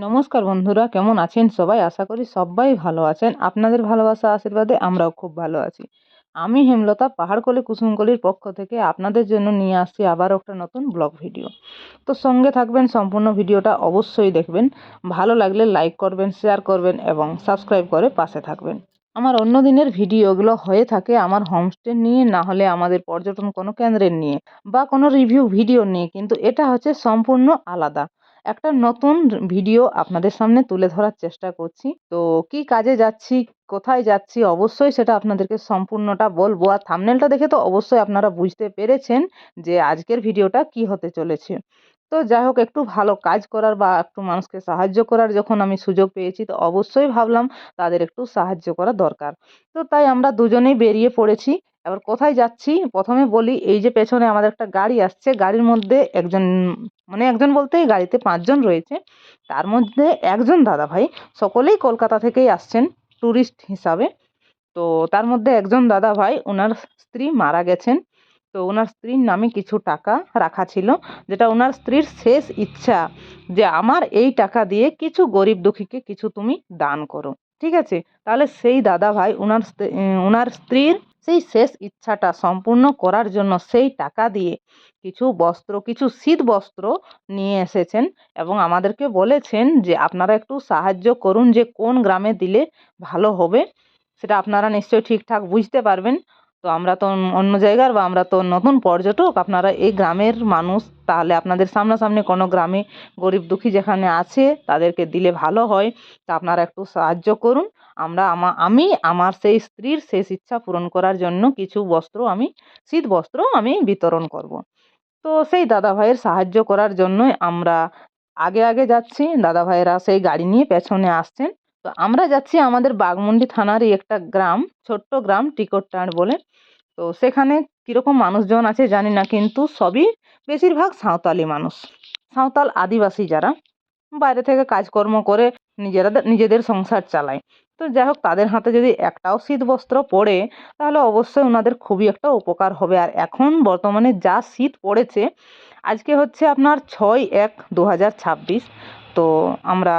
নমস্কার বন্ধুরা, কেমন আছেন সবাই? আশা করি সবাই ভালো আছেন। আপনাদের ভালোবাসা আশীর্বাদে আমরাও খুব ভালো আছি। আমি হেমলতা পাহাড়কলি কুসুমকলির পক্ষ থেকে আপনাদের জন্য নিয়ে আসছি আবার একটা নতুন ব্লগ ভিডিও। তো সঙ্গে থাকবেন, সম্পূর্ণ ভিডিওটা অবশ্যই দেখবেন। ভালো লাগলে লাইক করবেন, শেয়ার করবেন এবং সাবস্ক্রাইব করে পাশে থাকবেন। আমার অন্য দিনের ভিডিওগুলো হয়ে থাকে আমার হোমস্টে নিয়ে, না হলে আমাদের পর্যটন কোনো কেন্দ্রের নিয়ে বা কোনো রিভিউ ভিডিও নিয়ে, কিন্তু এটা হচ্ছে সম্পূর্ণ আলাদা একটা নতুন ভিডিও আপনাদের সামনে তুলে ধরার চেষ্টা করছি। তো কি কাজে যাচ্ছি, কোথায় যাচ্ছি, অবশ্যই সেটা আপনাদেরকে সম্পূর্ণটা বলবো। আর থাম্বনেলটা দেখে তো অবশ্যই আপনারা বুঝতে পেরেছেন যে আজকের ভিডিওটা কি হতে চলেছে। তো যাই হোক, একটু ভালো কাজ করার বা একটু মানুষকে সাহায্য করার যখন আমি সুযোগ পেয়েছি, তো অবশ্যই ভাবলাম তাদের একটু সাহায্য করা দরকার। তো তাই আমরা দুজনেই বেরিয়ে পড়েছি। এবার কোথায় যাচ্ছি প্রথমে বলি। এই যে পেছনে আমাদের একটা গাড়ি আসছে, গাড়ির মধ্যে একজন, মানে একজন বলতে গাড়িতে 5 জন রয়েছে। তার মধ্যে একজন দাদা ভাই, সকলেই কলকাতা থেকেই আসছেন ট্যুরিস্ট হিসাবে। তো তার মধ্যে একজন দাদা ভাই, ওনার স্ত্রী মারা গেছেন। তো ওনার স্ত্রীর নামে কিছু টাকা রাখা ছিল, যেটা ওনার স্ত্রীর শেষ ইচ্ছা যে আমার এই টাকা দিয়ে কিছু গরিব দুঃখীকে কিছু তুমি দান করো। ঠিক আছে, তাহলে সেই দাদা ভাই ওনার স্ত্রীর সেই শেষ ইচ্ছাটা সম্পূর্ণ করার জন্য সেই টাকা দিয়ে কিছু বস্ত্র, কিছু শীত বস্ত্র নিয়ে এসেছেন এবং আমাদেরকে বলেছেন যে আপনারা একটু সাহায্য করুন, যে কোন গ্রামে দিলে ভালো হবে সেটা আপনারা নিশ্চয়ই ঠিকঠাক বুঝতে পারবেন। তো আমরা তো অন্য জায়গার বা আমরা তো নতুন পর্যটক, আপনারা এই গ্রামের মানুষ, তাহলে আপনাদের সামনাসামনি কোনো গ্রামে গরিব দুঃখী যেখানে আছে তাদেরকে দিলে ভালো হয়। তা আপনারা একটু সাহায্য করুন। আমি আমার সেই স্ত্রীর শেষ ইচ্ছা পূরণ করার জন্য কিছু বস্ত্র, আমি শীত বস্ত্র আমি বিতরণ করব। তো সেই দাদা ভাইয়ের সাহায্য করার জন্যই আমরা আগে আগে যাচ্ছি, দাদা ভাইয়েরা সেই গাড়ি নিয়ে পেছনে আসছেন। তো আমরা যাচ্ছি আমাদের বাঘমুন্ডি থানারই একটা গ্রাম, ছোট্ট গ্রাম টিকরটাঁড় বলে। তো সেখানে কিরকম মানুষজন আছে জানি না, কিন্তু সবই বেশিরভাগ সাঁওতালি মানুষ, সাঁওতাল আদিবাসী যারা বাইরে থেকে কাজকর্ম করে নিজেদের সংসার চালায়। তো যাই হোক, তাদের হাতে যদি একটাও শীত বস্ত্র পড়ে তাহলে অবশ্যই ওনাদের খুবই একটা উপকার হবে। আর এখন বর্তমানে যা শীত পড়েছে, আজকে হচ্ছে আপনার 6/1/2026। তো আমরা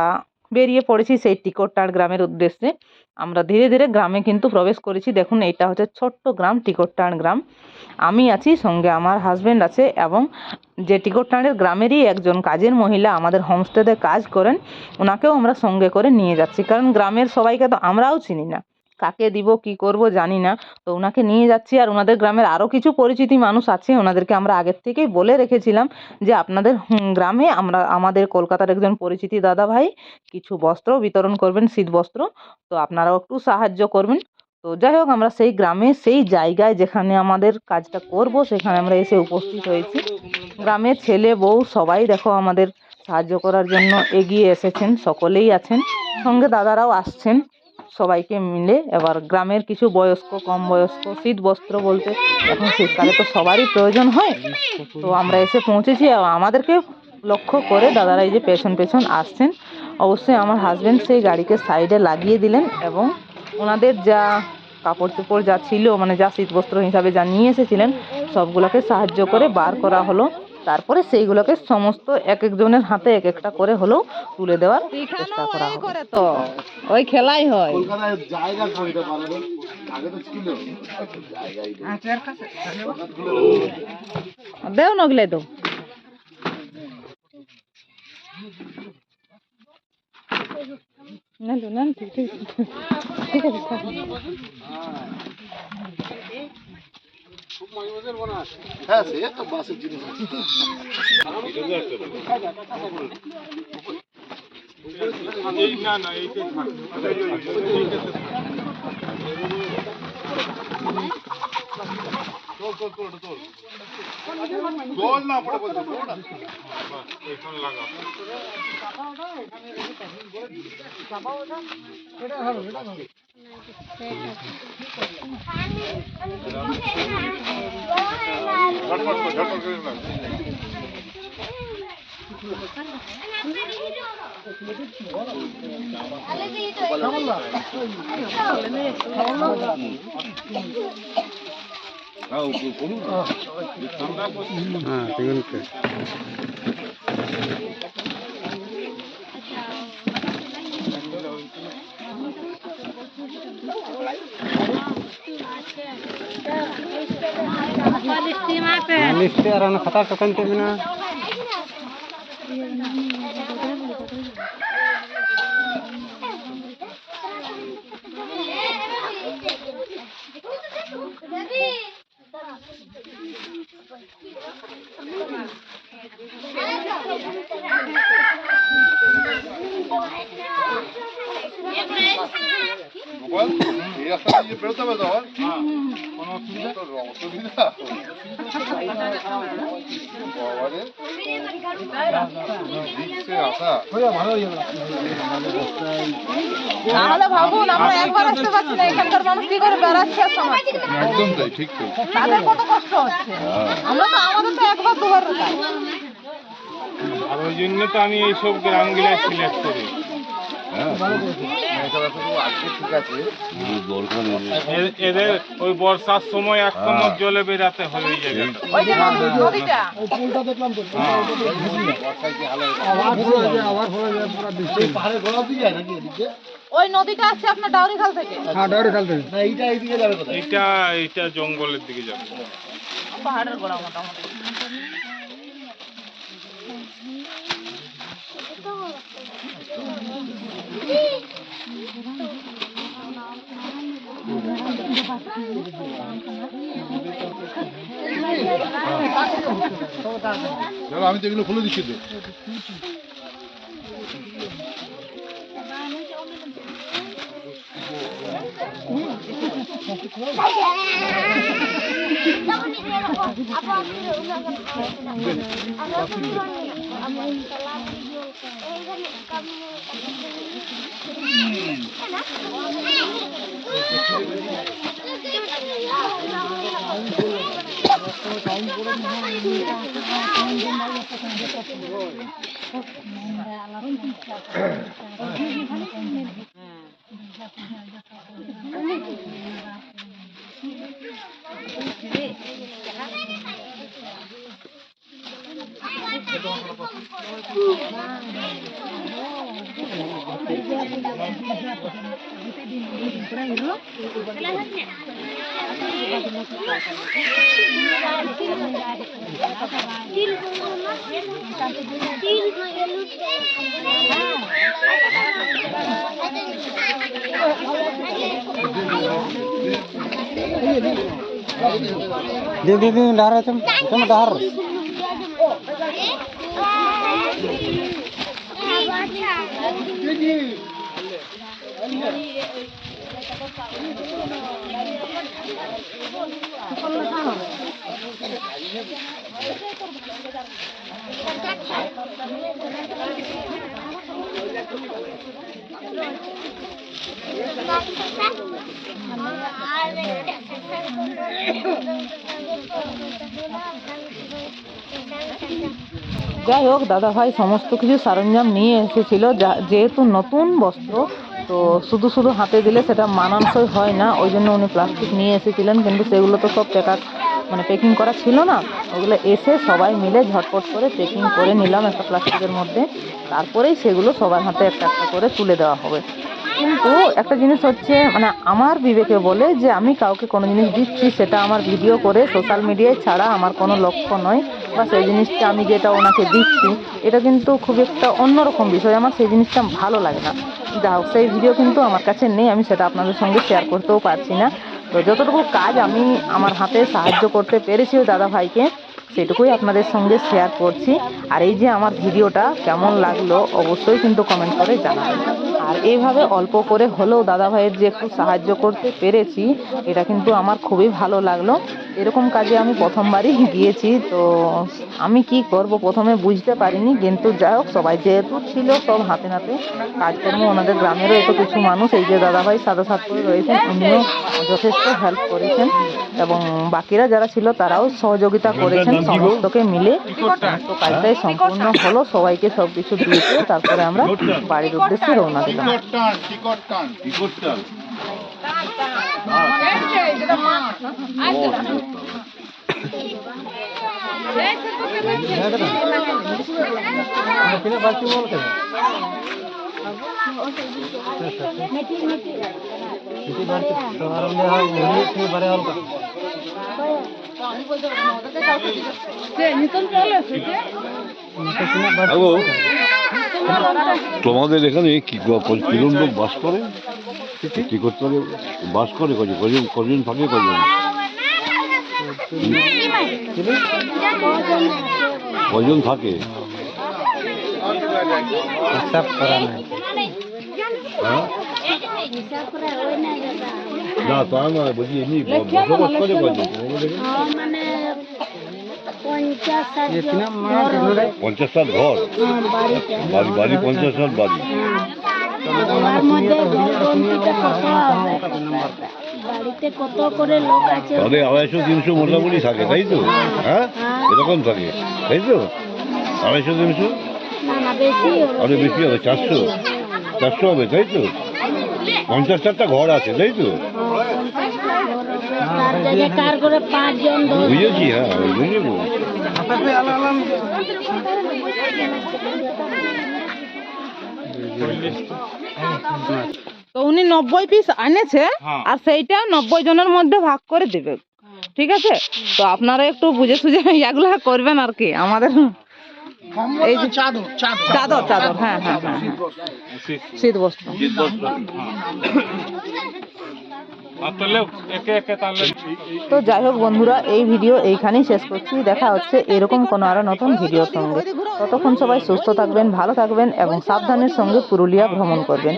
বেরিয়ে পড়েছি সেই টিকরটাঁড় গ্রামের উদ্দেশ্যে। আমরা ধীরে ধীরে গ্রামে কিন্তু প্রবেশ করেছি। দেখুন, এটা হচ্ছে ছোট্ট গ্রাম, টিকরটাঁড় গ্রাম। আমি আছি, সঙ্গে আমার হাজব্যান্ড আছে এবং যে টিকরটাঁড়ের গ্রামেরই একজন কাজের মহিলা আমাদের হোমস্টেতে কাজ করেন, ওনাকেও আমরা সঙ্গে করে নিয়ে যাচ্ছি। কারণ গ্রামের সবাইকে তো আমরাও চিনি না, কাকে দিব কি করব জানি না। তো ওনাকে নিয়ে যাচ্ছি। আর ওনাদের গ্রামের আরও কিছু পরিচিতি মানুষ আছে, ওনাদেরকে আমরা আগের থেকেই বলে রেখেছিলাম যে আপনাদের গ্রামে আমাদের কলকাতার একজন পরিচিতি দাদা ভাই কিছু বস্ত্র বিতরণ করবেন, শীত বস্ত্র। তো আপনারাও একটু সাহায্য করবেন। তো যাই হোক, আমরা সেই গ্রামে, সেই জায়গায় যেখানে আমাদের কাজটা করব, সেখানে আমরা এসে উপস্থিত হয়েছি। গ্রামের ছেলে বউ সবাই দেখো আমাদের সাহায্য করার জন্য এগিয়ে এসেছেন, সকলেই আছেন, সঙ্গে দাদারাও আসছেন সবাইকে মিলে। এবার গ্রামের কিছু বয়স্ক, কম বয়স্ক, শীত বস্ত্র বলতে এখন শীতকালে তো সবারই প্রয়োজন হয়। তো আমরা এসে পৌঁছেছি। আমাদেরকে লক্ষ্য করে দাদারা এই যে পেছন পেছন আসছেন। অবশ্যই আমার হাজব্যান্ড সেই গাড়িকে সাইডে লাগিয়ে দিলেন এবং ওনাদের যা কাপড় চোপড় যা ছিল, মানে যা শীতবস্ত্র হিসাবে যা নিয়ে এসেছিলেন, সবগুলোকে সাহায্য করে বার করা হলো। তারপরে সেইগুলোকে সমস্ত এক একজনের হাতে এক একটা করে হলেও তুলে দেওয়ার চেষ্টা করা হবে। তো ওই খেলাই হয়। দেও নগলে তো না না, ঠিক আছে। হ্যাঁ, সে তো বাসের জিনিস তোল না পড়ে বলতে ঝটপট করে খাতা টোকেন দেবে না এই রাস্তা দিয়ে বেরোতে হবে তো অসুবিধা তাহলে ভাবুন আমরা একবার আসতে পারছি না, এখানকার মানুষ কি করে বেড়াচ্ছে আর সমাজে। একদম তাই, ঠিক তো। তাদের কত কষ্ট হচ্ছে, আমরা তো আমাদের তো একবার দুবার যাই। আর ওই জন্য তো আমি এইসব গ্রামগুলো সিলেক্ট করি। এদের ওই বর্ষার সময় এক কমর জলে বেরাতে হয় ওই জায়গাটা। ওই যে নদীটা ওই নদীটা আসছে আপনার ডাউরিখাল থেকে। এইটা জঙ্গলের দিকে যাবে। পাহাড়ের গোড়া মোটামুটি। চলো আমি তো এগুলো খুলে দিচ্ছি তো। दीदी डार तुम डार যাই হোক দাদা ভাই সমস্ত কিছু সরঞ্জাম নিয়ে এসেছিল, যেহেতু নতুন বস্ত্র তো শুধু শুধু হাতে দিলে সেটা মানানসই হয় না, ওই জন্য উনি প্লাস্টিক নিয়ে এসেছিলেন, কিন্তু সেগুলো তো সব প্যাকিং করা ছিল না। ওগুলো এসে সবাই মিলে ঝটপট করে প্যাকিং করে নিলাম একটা প্লাস্টিকের মধ্যে, তারপরেই সেগুলো সবার হাতে একটা একটা করে তুলে দেওয়া হবে। কিন্তু একটা জিনিস হচ্ছে মানে আমার বিবেকে বলে যে আমি কাউকে কোনো জিনিস দিচ্ছি সেটা আমার ভিডিও করে সোশ্যাল মিডিয়ায় ছাড়া আমার কোনো লক্ষ্য নয়, বা সেই জিনিসটা আমি যেটা ওনাকে দিচ্ছি এটা কিন্তু খুব একটা অন্যরকম বিষয়, আমার সেই জিনিসটা ভালো লাগে না। যা হোক সেই ভিডিও কিন্তু আমার কাছে নেই, আমি সেটা আপনাদের সঙ্গে শেয়ার করতেও পারছি না। তো যতটুকু কাজ আমি আমার হাতে সাহায্য করতে পেরেছি ওই দাদা ভাইকে সেটুকুই আপনাদের সঙ্গে শেয়ার করছি। আর এই যে আমার ভিডিওটা কেমন লাগলো অবশ্যই কিন্তু কমেন্ট করে জানাবেন। আর এইভাবে অল্প করে হলেও দাদা ভাইয়ের যে একটু সাহায্য করতে পেরেছি এটা কিন্তু আমার খুবই ভালো লাগলো। এরকম কাজে আমি প্রথমবারই গিয়েছি, তো আমি কি করব প্রথমে বুঝতে পারিনি, কিন্তু যাই হোক সবাই যেহেতু ছিল সব হাতে নাতে কাজকর্ম, ওনাদের গ্রামেরও এত কিছু মানুষ, এই যে দাদা ভাই সাদা সাত করে রয়েছেন উনিও যথেষ্ট হেল্প করেছেন এবং বাকিরা যারা ছিল তারাও সহযোগিতা করেছেন। সমস্তকে মিলে সমস্ত কাজটাই সম্পূর্ণ হলো, সবাইকে সব কিছু দিয়েছে, তারপরে আমরা বাড়ির উদ্দেশ্যে রওনা দিলাম। টিকট টান। किने बाल्टी बोल के किती बाल्टी तो आरंभे हा मुली की बरे हल का তোমাদের এখানে কিরম লোক বাস করে, কি করতে পারে বাস করে, কজন কজন থাকে, কজন কজন থাকে? सब करा नहीं হ্যাঁ? না তা নয়, বলছি এমনি বসবাস করে কজন তোমাদের এখানে? ये किना मार के 50-60 ঘর, বাড়ি 50-60 বাড়ি। বাড়িতে কত করে লোক আছে? তাহলে 250-300 মোটামুটি থাকে, তাই তো? হ্যাঁ, এরকম থাকে, তাই তো? 250-300, না না বেশি হবে। আরো বেশি হবে, 400 হবে, তাই তো? 50-60টা ঘর আছে, তাই তো? তার জায়গায় কার করে 5 জন 10 বুঝেছি, হ্যাঁ বুঝেছি। তো উনি 90 পিস আনেছে, হ্যাঁ। আর সেইটা 90 জনের মধ্যে ভাগ করে দেবে, ঠিক আছে? তো আপনারা একটু বুঝে সুঝে এগুলা করবেন আর কি। আমাদের এই যে চাদর চাদর, হ্যাঁ হ্যাঁ হ্যাঁ, শীত বস্ত্র। তাহলে একে একে তাহলে তো যাই হোক বন্ধুরা, এই ভিডিও এইখানেই শেষ করছি। দেখা হচ্ছে এরকম কোনো আরো নতুন ভিডিওর সঙ্গে। ততক্ষণ সবাই সুস্থ থাকবেন, ভালো থাকবেন এবং সাবধানের সঙ্গে পুরুলিয়া ভ্রমণ করবেন।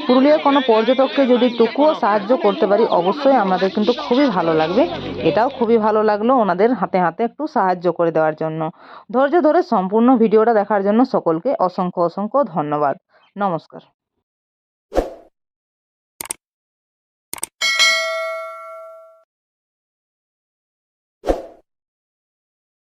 পুরুলিয়ার কোনো পর্যটককে যদি টুকুও সাহায্য করতে পারি, অবশ্যই আমাদের কিন্তু খুবই ভালো লাগবে। এটাও খুবই ভালো লাগলো ওনাদের হাতে হাতে একটু সাহায্য করে দেওয়ার জন্য। ধৈর্য ধরে সম্পূর্ণ ভিডিওটা দেখার জন্য সকলকে অসংখ্য অসংখ্য ধন্যবাদ। নমস্কার।